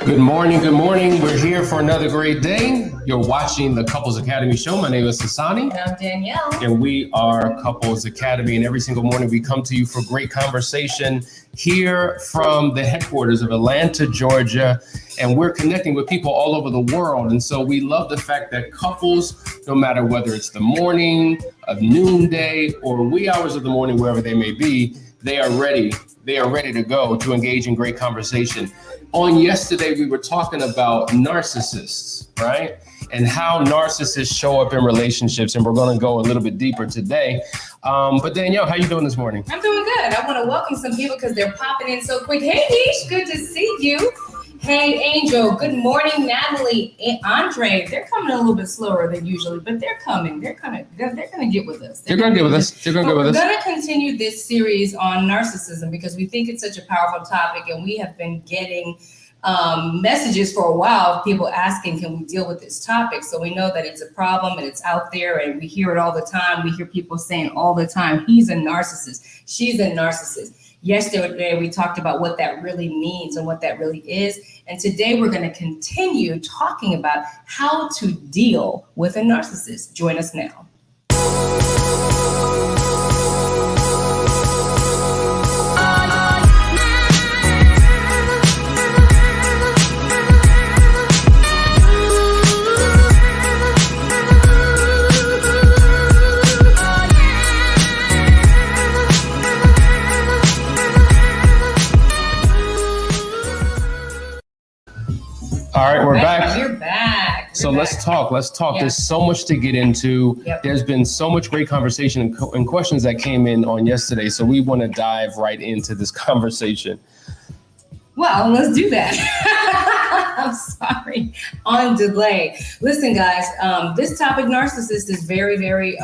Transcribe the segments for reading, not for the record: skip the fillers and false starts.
Good morning. Good morning. We're here for another great day. You're watching the Couples Academy show. My name is Hassani. And I'm Danielle. And we are Couples Academy. And every single morning we come to you for great conversation here from the headquarters of Atlanta, Georgia. And we're connecting with people all over the world. And so we love the fact that couples, no matter whether it's the morning, a noonday, or wee hours of the morning, wherever they may be, they are ready. They are ready to go to engage in great conversation. On yesterday, we were talking about narcissists, right? And how narcissists show up in relationships. And we're going to go a little bit deeper today. But Danielle, how you doing this morning? I'm doing good. I want to welcome some people because they're popping in so quick. Hey, Nish, good to see you. Hey, Angel. Good morning, Natalie. And Andre, they're coming a little bit slower than usually, but they're coming. They're going to get with us. They're going to get with us. They're going to get with us. We're going to continue this series on narcissism because we think it's such a powerful topic, and we have been getting messages for a while, people asking, can we deal with this topic? So we know that it's a problem and it's out there, and we hear it all the time. We hear people saying all the time, he's a narcissist, she's a narcissist. Yesterday, we talked about what that really means and what that really is. And today we're going to continue talking about how to deal with a narcissist. Join us now. All right, we're back. You're back. So let's talk. Yeah. There's so much to get into. Yep. There's been so much great conversation and questions that came in on yesterday. So we want to dive right into this conversation. Well, let's do that. I'm sorry, on delay. Listen, guys, this topic, narcissist, is very, very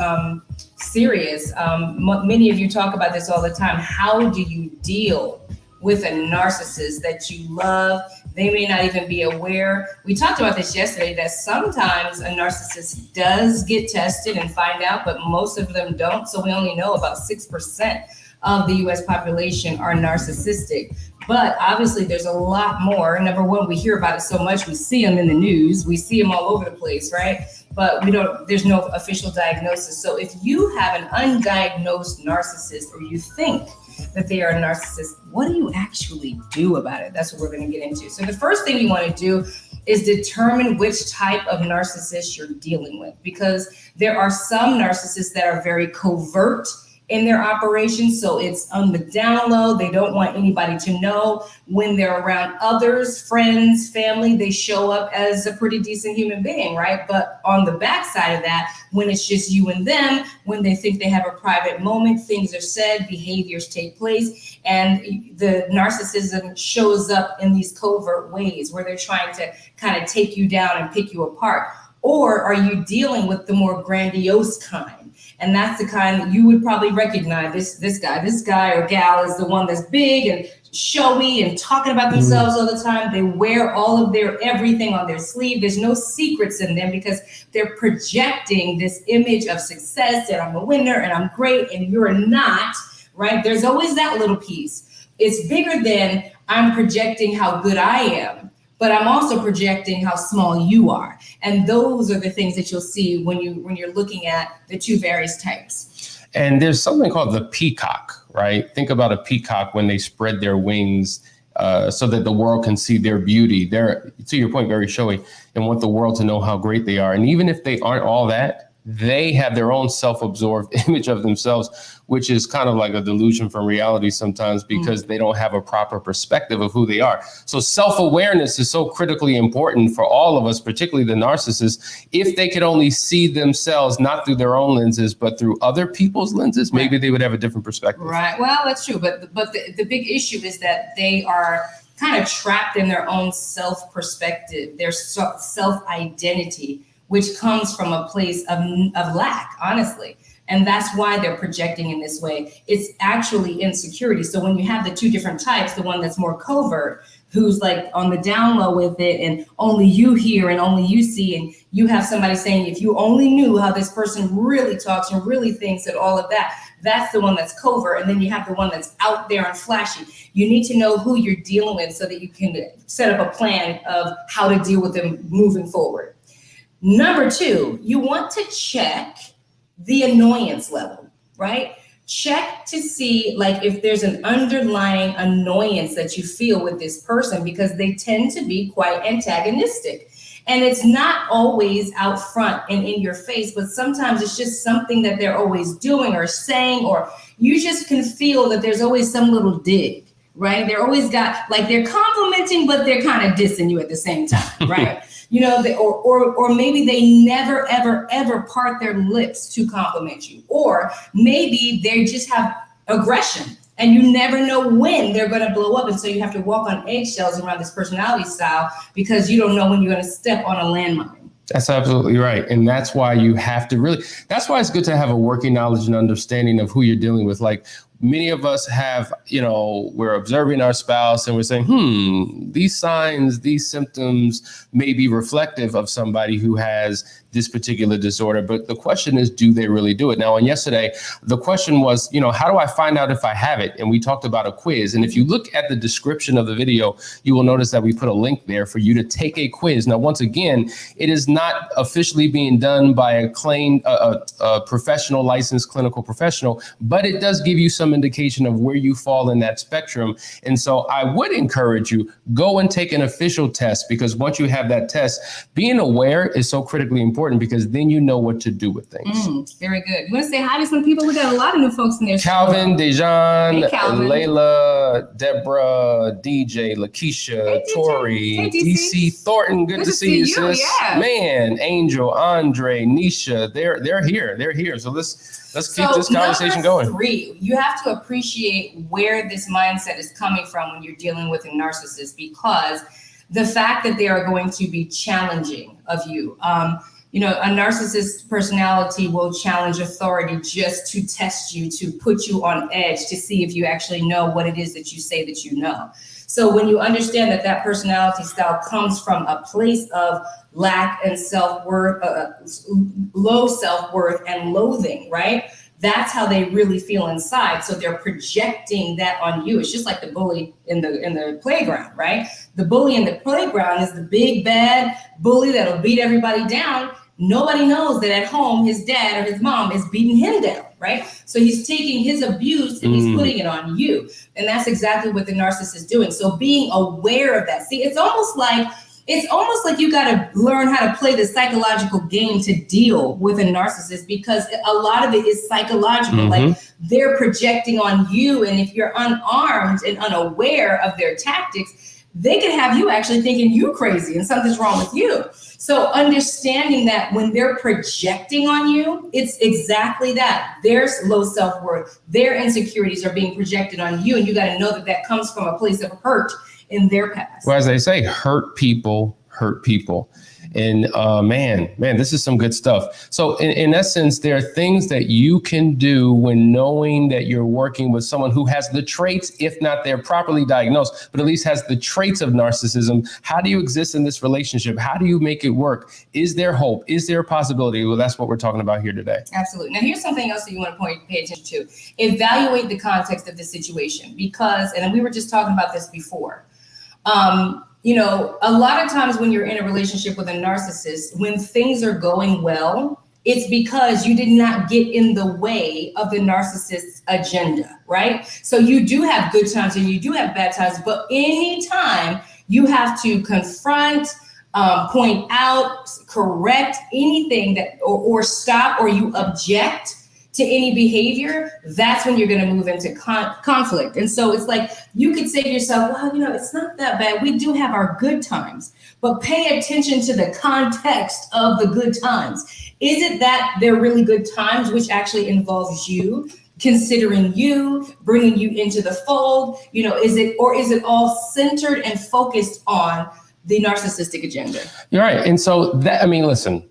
serious. Many of you talk about this all the time. How do you deal with a narcissist that you love? They may not even be aware. We talked about this yesterday, that sometimes a narcissist does get tested and find out, but most of them don't. So we only know about 6% of the US population are narcissistic. But obviously there's a lot more. Number one, we hear about it so much. We see them in the news. We see them all over the place, right? But there's no official diagnosis. So if you have an undiagnosed narcissist, or you think that they are a narcissist, what do you actually do about it? That's what we're going to get into. So the first thing you want to do is determine which type of narcissist you're dealing with, because there are some narcissists that are very covert in their operations. So it's on the down low. They don't want anybody to know. When they're around others, friends, family, they show up as a pretty decent human being, right? But on the backside of that, when it's just you and them, when they think they have a private moment, things are said, behaviors take place, and the narcissism shows up in these covert ways where they're trying to kind of take you down and pick you apart. Or are you dealing with the more grandiose kind? And that's the kind that you would probably recognize. This guy or gal is the one that's big and showy and talking about themselves all the time. They wear all of their everything on their sleeve. There's no secrets in them because they're projecting this image of success, and I'm a winner and I'm great and you're not, right? There's always that little piece. It's bigger than I'm projecting how good I am, but I'm also projecting how small you are. And those are the things that you'll see when you're looking at the two various types. And there's something called the peacock, right? Think about a peacock when they spread their wings so that the world can see their beauty. They're, to your point, very showy and want the world to know how great they are. And even if they aren't all that, they have their own self-absorbed image of themselves, which is kind of like a delusion from reality sometimes, because they don't have a proper perspective of who they are. So self-awareness is so critically important for all of us, particularly the narcissists. If they could only see themselves, not through their own lenses, but through other people's lenses, maybe they would have a different perspective. Right. Well, that's true. But the big issue is that they are kind of trapped in their own self-perspective, their self-identity, which comes from a place of lack, honestly. And that's why they're projecting in this way. It's actually insecurity. So when you have the two different types, the one that's more covert, who's like on the down low with it, and only you hear and only you see, and you have somebody saying, if you only knew how this person really talks and really thinks and all of that, that's the one that's covert. And then you have the one that's out there and flashy. You need to know who you're dealing with so that you can set up a plan of how to deal with them moving forward. Number two, you want to check the annoyance level, right? Check to see like if there's an underlying annoyance that you feel with this person, because they tend to be quite antagonistic. And it's not always out front and in your face, but sometimes it's just something that they're always doing or saying, or you just can feel that there's always some little dig, right? They're always got, like they're complimenting, but they're kind of dissing you at the same time, right? You know, or maybe they never, ever, ever part their lips to compliment you. Or maybe they just have aggression and you never know when they're going to blow up. And so you have to walk on eggshells around this personality style because you don't know when you're going to step on a landmine. That's absolutely right. And that's why you have to really, that's why it's good to have a working knowledge and understanding of who you're dealing with. Like many of us have, you know, we're observing our spouse and we're saying, these signs, these symptoms may be reflective of somebody who has this particular disorder. But the question is, do they really do it? Now, on yesterday, the question was, you know, how do I find out if I have it? And we talked about a quiz. And if you look at the description of the video, you will notice that we put a link there for you to take a quiz. Now, once again, it is not officially being done by a claimed professional, licensed clinical professional, but it does give you some indication of where you fall in that spectrum. And so I would encourage you, go and take an official test, because once you have that test, being aware is so critically important, because then you know what to do with things. Very good. You want to say hi to some people? We got a lot of new folks in there. Calvin, Dejan, Hey, Calvin. Layla, Deborah, DJ, Lakeisha, Hey, DJ. Tori, Hey, DC Thornton. Good to see you, sis. Yeah. Man, Angel, Andre, Nisha, they're here. They're here. So let's keep this conversation going. 3, you have to appreciate where this mindset is coming from when you're dealing with a narcissist, because the fact that they are going to be challenging of you. You know, a narcissist personality will challenge authority just to test you, to put you on edge, to see if you actually know what it is that you say that you know. So when you understand that that personality style comes from a place of lack and self-worth, low self-worth and loathing, right? That's how they really feel inside. So they're projecting that on you. It's just like the bully in the playground, right? The bully in the playground is the big bad bully that'll beat everybody down. Nobody knows that at home, his dad or his mom is beating him down, right? So he's taking his abuse and he's putting it on you. And that's exactly what the narcissist is doing. So being aware of that. See, it's almost like you got to learn how to play the psychological game to deal with a narcissist, because a lot of it is psychological. Like they're projecting on you. And if you're unarmed and unaware of their tactics, they could have you actually thinking you crazy and something's wrong with you. So understanding that when they're projecting on you, it's exactly that. Their low self-worth, their insecurities are being projected on you. And you got to know that that comes from a place of hurt in their past. Well, as they say, hurt people hurt people. And man, this is some good stuff. So in essence, there are things that you can do when knowing that you're working with someone who has the traits, if not they're properly diagnosed, but at least has the traits of narcissism. How do you exist in this relationship? How do you make it work? Is there hope? Is there a possibility? Well, that's what we're talking about here today. Absolutely. Now, here's something else that you want to pay attention to. Evaluate the context of the situation, because, and we were just talking about this before, you know, a lot of times when you're in a relationship with a narcissist, when things are going well, it's because you did not get in the way of the narcissist's agenda, right? So you do have good times and you do have bad times, but anytime you have to confront, point out, correct anything that, or stop, or you object to any behavior, that's when you're going to move into conflict. And so it's like, you could say to yourself, well, you know, it's not that bad. We do have our good times, but pay attention to the context of the good times. Is it that they're really good times, which actually involves you, considering you, bringing you into the fold? You know, is it all centered and focused on the narcissistic agenda? You're right. And so that, I mean, listen,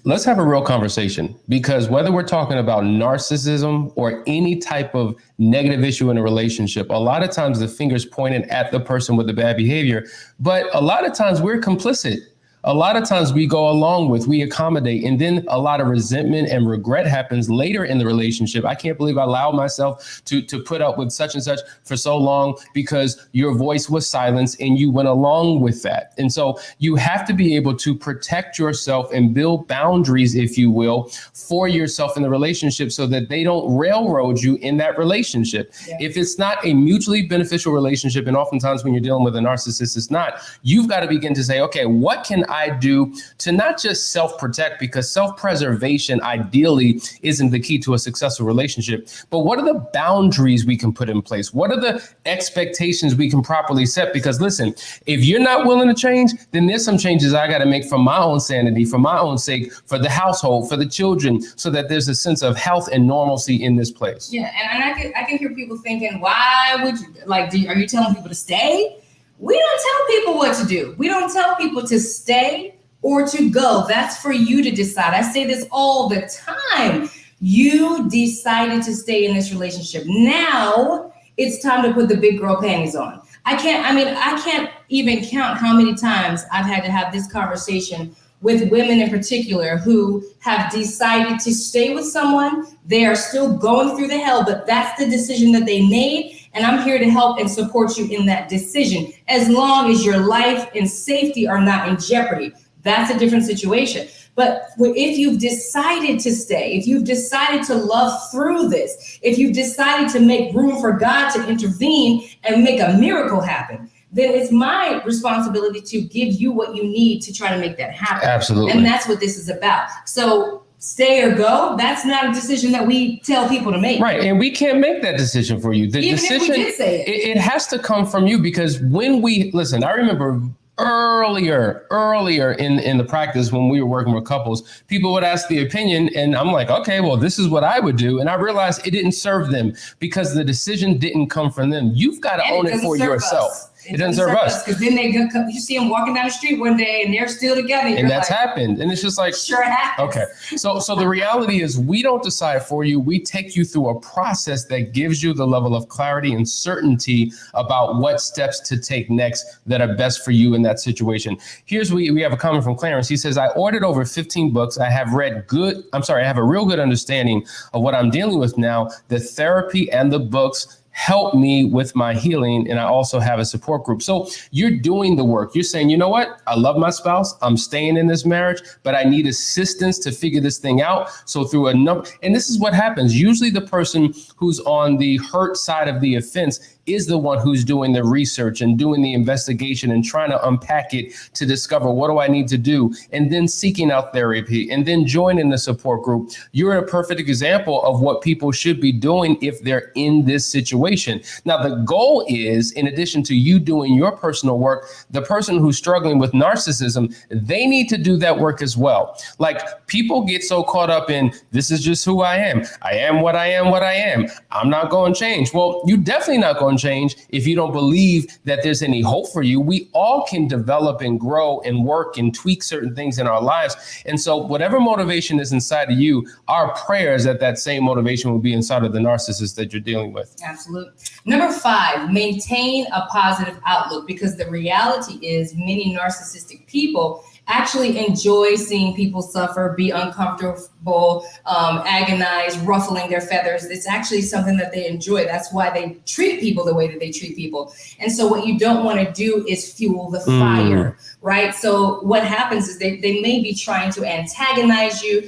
Let's have a real conversation, because whether we're talking about narcissism or any type of negative issue in a relationship, a lot of times the finger's pointed at the person with the bad behavior, but a lot of times we're complicit. A lot of times we go along with, we accommodate, and then a lot of resentment and regret happens later in the relationship. I can't believe I allowed myself to put up with such and such for so long because your voice was silenced and you went along with that. And so you have to be able to protect yourself and build boundaries, if you will, for yourself in the relationship so that they don't railroad you in that relationship. Yeah. If it's not a mutually beneficial relationship, and oftentimes when you're dealing with a narcissist, it's not, you've got to begin to say, okay, what can I do to not just self-protect, because self-preservation ideally isn't the key to a successful relationship, but what are the boundaries we can put in place? What are the expectations we can properly set? Because listen, if you're not willing to change, then there's some changes I got to make for my own sanity, for my own sake, for the household, for the children, so that there's a sense of health and normalcy in this place. Yeah, and I can hear people thinking, why would you, like, are you telling people to stay? We don't tell people what to do. We don't tell people to stay or to go. That's for you to decide. I say this all the time. You decided to stay in this relationship. Now it's time to put the big girl panties on. I can't even count how many times I've had to have this conversation with women in particular who have decided to stay with someone. They are still going through the hell, but that's the decision that they made. And I'm here to help and support you in that decision, as long as your life and safety are not in jeopardy. That's a different situation. But if you've decided to stay, if you've decided to love through this, if you've decided to make room for God to intervene and make a miracle happen, then it's my responsibility to give you what you need to try to make that happen. Absolutely. And that's what this is about. So stay or go, that's not a decision that we tell people to make. Right. And we can't make that decision for you. The Even decision, if we did say it has to come from you, because when we listen, I remember earlier in the practice when we were working with couples, people would ask the opinion and I'm like, okay, well, this is what I would do. And I realized it didn't serve them because the decision didn't come from them. You've got to own it for yourself. It doesn't serve us. Because then you see them walking down the street one day and they're still together. And that's happened. And it's just like, sure happens. Okay. So the reality is we don't decide for you. We take you through a process that gives you the level of clarity and certainty about what steps to take next that are best for you in that situation. Here's we have a comment from Clarence. He says, I ordered over 15 books. I have I have a real good understanding of what I'm dealing with now. The therapy and the books help me with my healing. And I also have a support group. So you're doing the work. You're saying, you know what? I love my spouse. I'm staying in this marriage, but I need assistance to figure this thing out. So through and this is what happens. Usually the person who's on the hurt side of the offense is the one who's doing the research and doing the investigation and trying to unpack it to discover what do I need to do, and then seeking out therapy and then joining the support group. You're a perfect example of what people should be doing if they're in this situation. Now, the goal is, in addition to you doing your personal work, the person who's struggling with narcissism, they need to do that work as well. Like, people get so caught up in, this is just who I am. I am what I am. I'm not going to change. Well, you're definitely not going to change if you don't believe that there's any hope for you. We all can develop and grow and work and tweak certain things in our lives. And so whatever motivation is inside of you, our prayer is that that same motivation will be inside of the narcissist that you're dealing with. Absolutely. Number 5, maintain a positive outlook, because the reality is many narcissistic people actually enjoy seeing people suffer, be uncomfortable, agonize, ruffling their feathers. It's actually something that they enjoy. That's why they treat people the way that they treat people. And so what you don't want to do is fuel the fire, right? So what happens is they may be trying to antagonize you,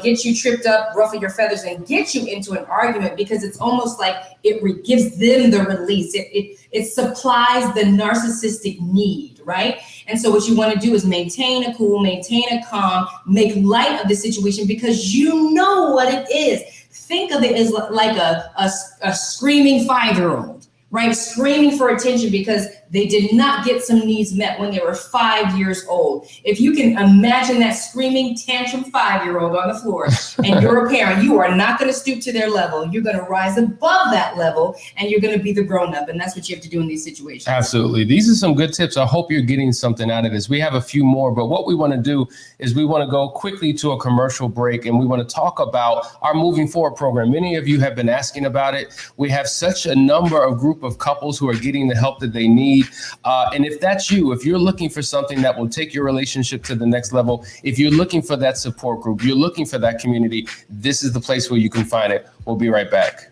get you tripped up, ruffle your feathers, and get you into an argument, because it's almost like it gives them the release. It supplies the narcissistic need, right? And so what you want to do is maintain a cool, maintain a calm, make light of the situation, because you know what it is. Think of it as like a screaming 5-year-old, right? Screaming for attention because they did not get some needs met when they were 5 years old. If you can imagine that screaming tantrum 5-year-old on the floor and you're a parent, you are not going to stoop to their level. You're going to rise above that level and you're going to be the grown up. And that's what you have to do in these situations. Absolutely. These are some good tips. I hope you're getting something out of this. We have a few more, but what we want to do is we want to go quickly to a commercial break and we want to talk about our Moving Forward program. Many of you have been asking about it. We have such a number of group of couples who are getting the help that they need. And if that's you, if you're looking for something that will take your relationship to the next level, if you're looking for that support group, you're looking for that community, this is the place where you can find it. We'll be right back.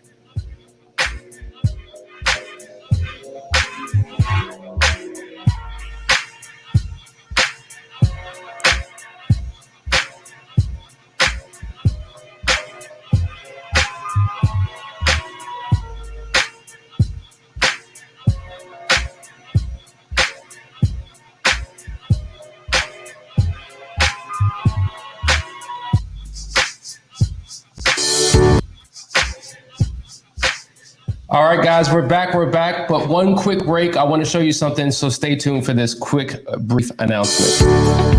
All right, guys, we're back. But one quick break. I want to show you something. So stay tuned for this quick, brief announcement.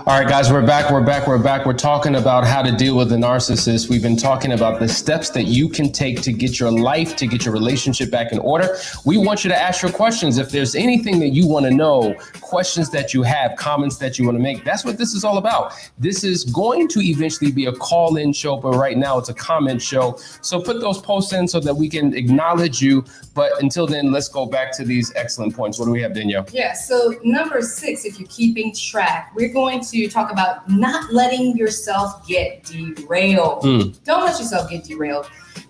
All right, guys, we're back. We're talking about how to deal with the narcissist. We've been talking about the steps that you can take to get your life, to get your relationship back in order. We want you to ask your questions. If there's anything that you want to know, questions that you have, comments that you want to make, that's what this is all about. This is going to eventually be a call-in show, but right now it's a comment show. So put those posts in so that we can acknowledge you. But until then, let's go back to these excellent points. What do we have, Danielle? Yeah, so number 6, if you're keeping track, we're going to talk about not letting yourself get derailed. Don't let yourself get derailed.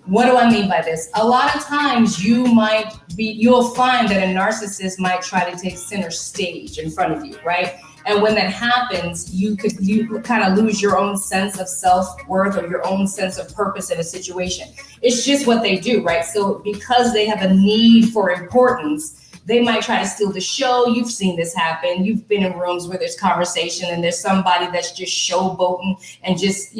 What do I mean by this? A lot of times you'll find that a narcissist might try to take center stage in front of you, right? And when that happens, you kind of lose your own sense of self-worth or your own sense of purpose in a situation. It's just what they do, right? So because they have a need for importance, they might try to steal the show. You've seen this happen. You've been in rooms where there's conversation and there's somebody that's just showboating and just,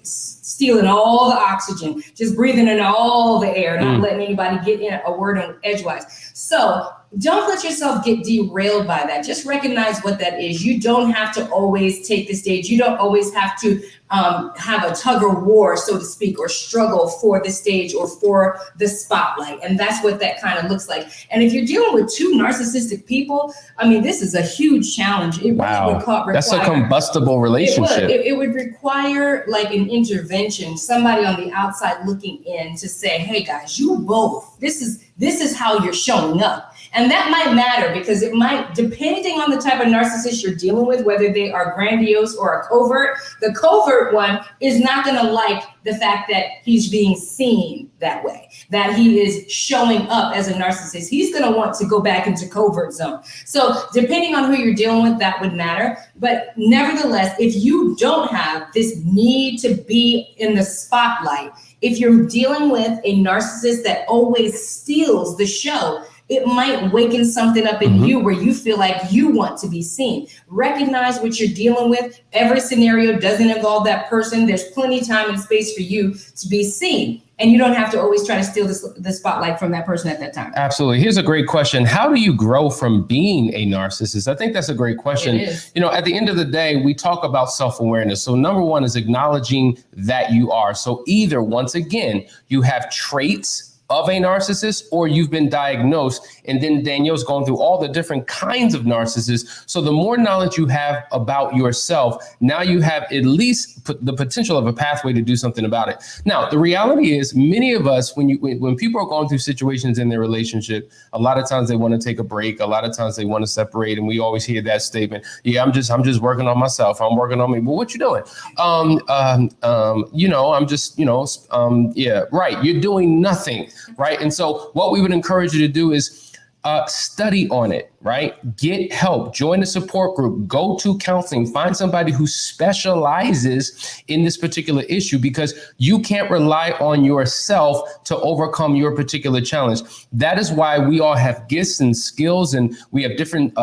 stealing all the oxygen, just breathing in all the air, not letting anybody get in a word on edgewise. So don't let yourself get derailed by that. Just recognize what that is. You don't have to always take the stage. You don't always have to have a tug of war, so to speak, or struggle for the stage or for the spotlight. And that's what that kind of looks like. And if you're dealing with 2 narcissistic people, I mean, this is a huge challenge. It wow. require, that's a combustible relationship. It would require like an intervention, somebody on the outside looking in to say, hey guys, you both, this is how you're showing up. And that might matter because it might, depending on the type of narcissist you're dealing with, whether they are grandiose or a covert, the covert one is not going to like the fact that he's being seen that way, that he is showing up as a narcissist. He's going to want to go back into covert zone. So depending on who you're dealing with, that would matter. But nevertheless, if you don't have this need to be in the spotlight, if you're dealing with a narcissist that always steals the show, it might waken something up in you where you feel like you want to be seen. Recognize what you're dealing with. Every scenario doesn't involve that person. There's plenty of time and space for you to be seen. And you don't have to always try to steal the spotlight from that person at that time. Absolutely. Here's a great question. How do you grow from being a narcissist? I think that's a great question. You know, at the end of the day, we talk about self-awareness. So number one is acknowledging that you are. So either, once again, you have traits of a narcissist, or you've been diagnosed. And then Danielle's gone through all the different kinds of narcissists. So the more knowledge you have about yourself, now you have at least the potential of a pathway to do something about it. Now, the reality is many of us, when people are going through situations in their relationship, a lot of times they want to take a break. A lot of times they want to separate. And we always hear that statement. Yeah, I'm just working on myself. I'm working on me. Well, what you doing? Yeah, right. You're doing nothing. Right. And so what we would encourage you to do is study on it. Right? Get help, join a support group, go to counseling, find somebody who specializes in this particular issue, because you can't rely on yourself to overcome your particular challenge. That is why we all have gifts and skills, and we have different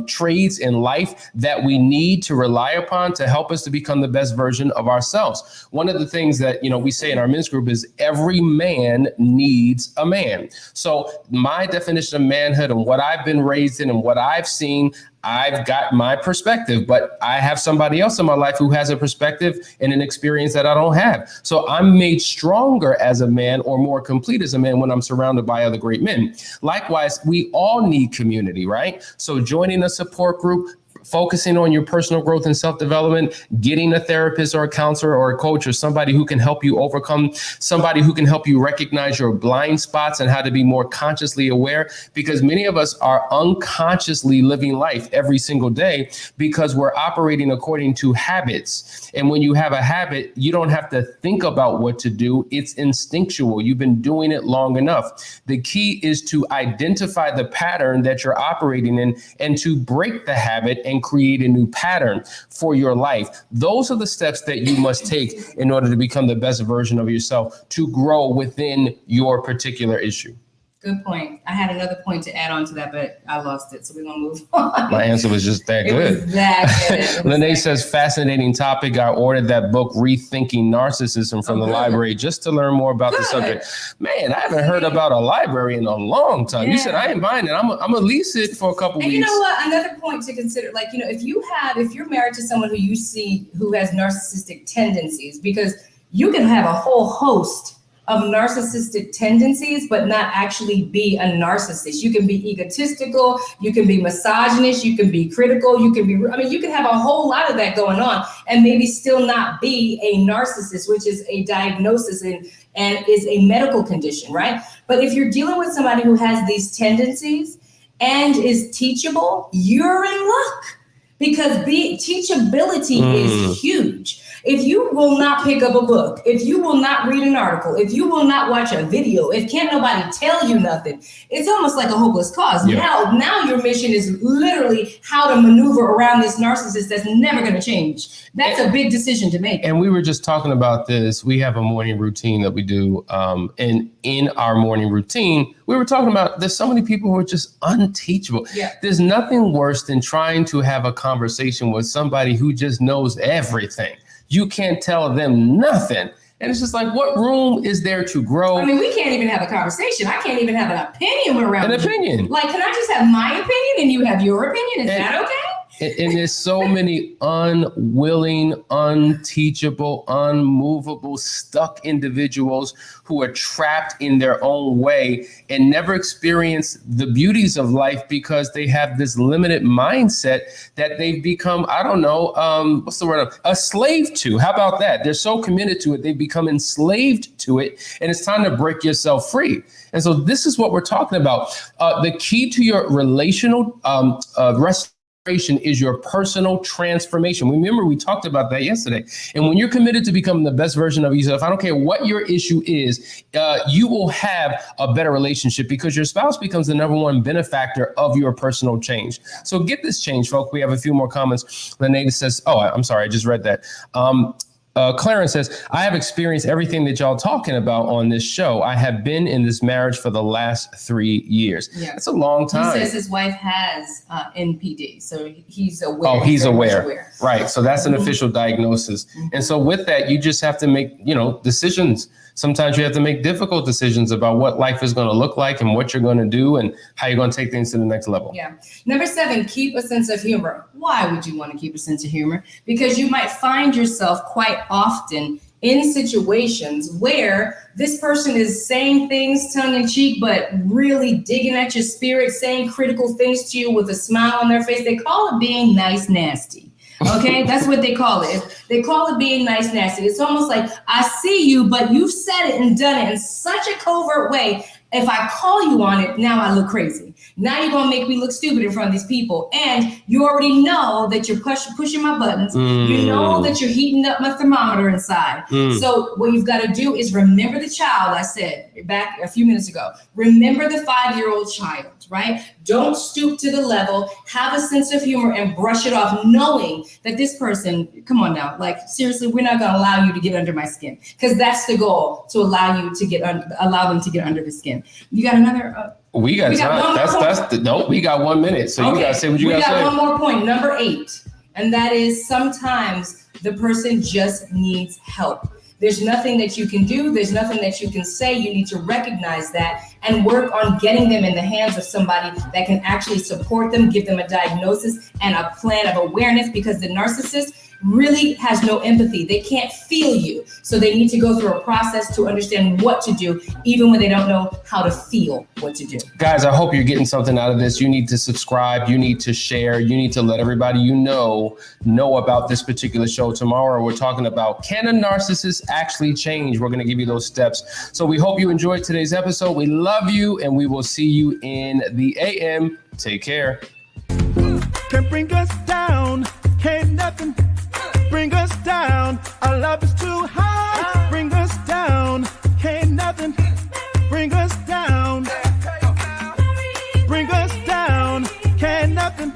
trades in life that we need to rely upon to help us to become the best version of ourselves. One of the things that, we say in our men's group is every man needs a man. So my definition of manhood and what I've been raised in and what I've seen, I've got my perspective, but I have somebody else in my life who has a perspective and an experience that I don't have. So I'm made stronger as a man, or more complete as a man, when I'm surrounded by other great men. Likewise, we all need community, right? So joining a support group, focusing on your personal growth and self-development, getting a therapist or a counselor or a coach or somebody who can help you overcome, somebody who can help you recognize your blind spots and how to be more consciously aware, because many of us are unconsciously living life every single day because we're operating according to habits. And when you have a habit, you don't have to think about what to do. It's instinctual. You've been doing it long enough. The key is to identify the pattern that you're operating in and to break the habit and create a new pattern for your life. Those are the steps that you must take in order to become the best version of yourself, to grow within your particular issue. Good point. I had another point to add on to that, but I lost it. So we're going to move on. My answer was just that good. Was that good. Lene says, fascinating topic. I ordered that book, Rethinking Narcissism, from the library just to learn more about the subject. Man, I haven't heard about a library in a long time. Yeah. You said, I ain't buying it. I'm going to lease it for a couple weeks. You know what? Another point to consider, if you're married to someone who you see who has narcissistic tendencies, because you can have a whole host of narcissistic tendencies, but not actually be a narcissist. You can be egotistical, you can be misogynist, you can be critical, you can have a whole lot of that going on and maybe still not be a narcissist, which is a diagnosis and is a medical condition, right? But if you're dealing with somebody who has these tendencies and is teachable, you're in luck, because teachability is huge. If you will not pick up a book, if you will not read an article, if you will not watch a video, if can't nobody tell you nothing, it's almost like a hopeless cause. Yeah. Now your mission is literally how to maneuver around this narcissist that's never going to change. That's a big decision to make. And we were just talking about this. We have a morning routine that we do. And in our morning routine, we were talking about there's so many people who are just unteachable. Yeah. There's nothing worse than trying to have a conversation with somebody who just knows everything. You can't tell them nothing. And it's just like, what room is there to grow? I mean, we can't even have a conversation. I can't even have an opinion around an opinion. Like, can I just have my opinion and you have your opinion? Is that okay? And there's so many unwilling, unteachable, unmovable, stuck individuals who are trapped in their own way and never experience the beauties of life because they have this limited mindset that they've become, a slave to. How about that? They're so committed to it, they've become enslaved to it, and it's time to break yourself free. And so this is what we're talking about. The key to your relational restoration is your personal transformation. Remember, we talked about that yesterday. And when you're committed to becoming the best version of yourself, I don't care what your issue is, you will have a better relationship because your spouse becomes the number one benefactor of your personal change. So get this change, folks. We have a few more comments. Lene says, I'm sorry, I just read that. Clarence says, I have experienced everything that y'all talking about on this show. I have been in this marriage for the last 3 years. Yeah. That's a long time. He says his wife has NPD, so he's aware. Oh, he's aware. aware. Right. So that's an official diagnosis. And so with that, you just have to make, decisions. Sometimes you have to make difficult decisions about what life is going to look like and what you're going to do and how you're going to take things to the next level. Yeah. Number 7, keep a sense of humor. Why would you want to keep a sense of humor? Because you might find yourself quite often in situations where this person is saying things tongue in cheek, but really digging at your spirit, saying critical things to you with a smile on their face. They call it being nice, nasty. Okay, that's what they call it. They call it being nice, nasty. It's almost like, I see you, but you've said it and done it in such a covert way. If I call you on it, now I look crazy. Now you're going to make me look stupid in front of these people. And you already know that you're pushing my buttons. You know that you're heating up my thermometer inside. So what you've got to do is remember the child I said back a few minutes ago. Remember the 5-year-old child, right? Don't stoop to the level. Have a sense of humor and brush it off, knowing that this person, come on now, like seriously, we're not going to allow you to get under my skin, because that's the goal, to allow them to get under the skin. You got another? We got time. We got 1 minute. So you got to say what you got to say. We got one more point, number 8. And that is, sometimes the person just needs help. There's nothing that you can do. There's nothing that you can say. You need to recognize that and work on getting them in the hands of somebody that can actually support them, give them a diagnosis and a plan of awareness, because the narcissist really has no empathy. They can't feel you. So they need to go through a process to understand what to do, even when they don't know how to feel what to do. Guys, I hope you're getting something out of this. You need to subscribe. You need to share. You need to let everybody know about this particular show. Tomorrow, we're talking about, can a narcissist actually change? We're going to give you those steps. So we hope you enjoyed today's episode. We love you, and we will see you in the AM. Take care. Can bring us down. Can't nothing bring us down. Our love is too high. Bring us down. Can't nothing bring us down. Bring us down. Can't nothing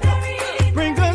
bring us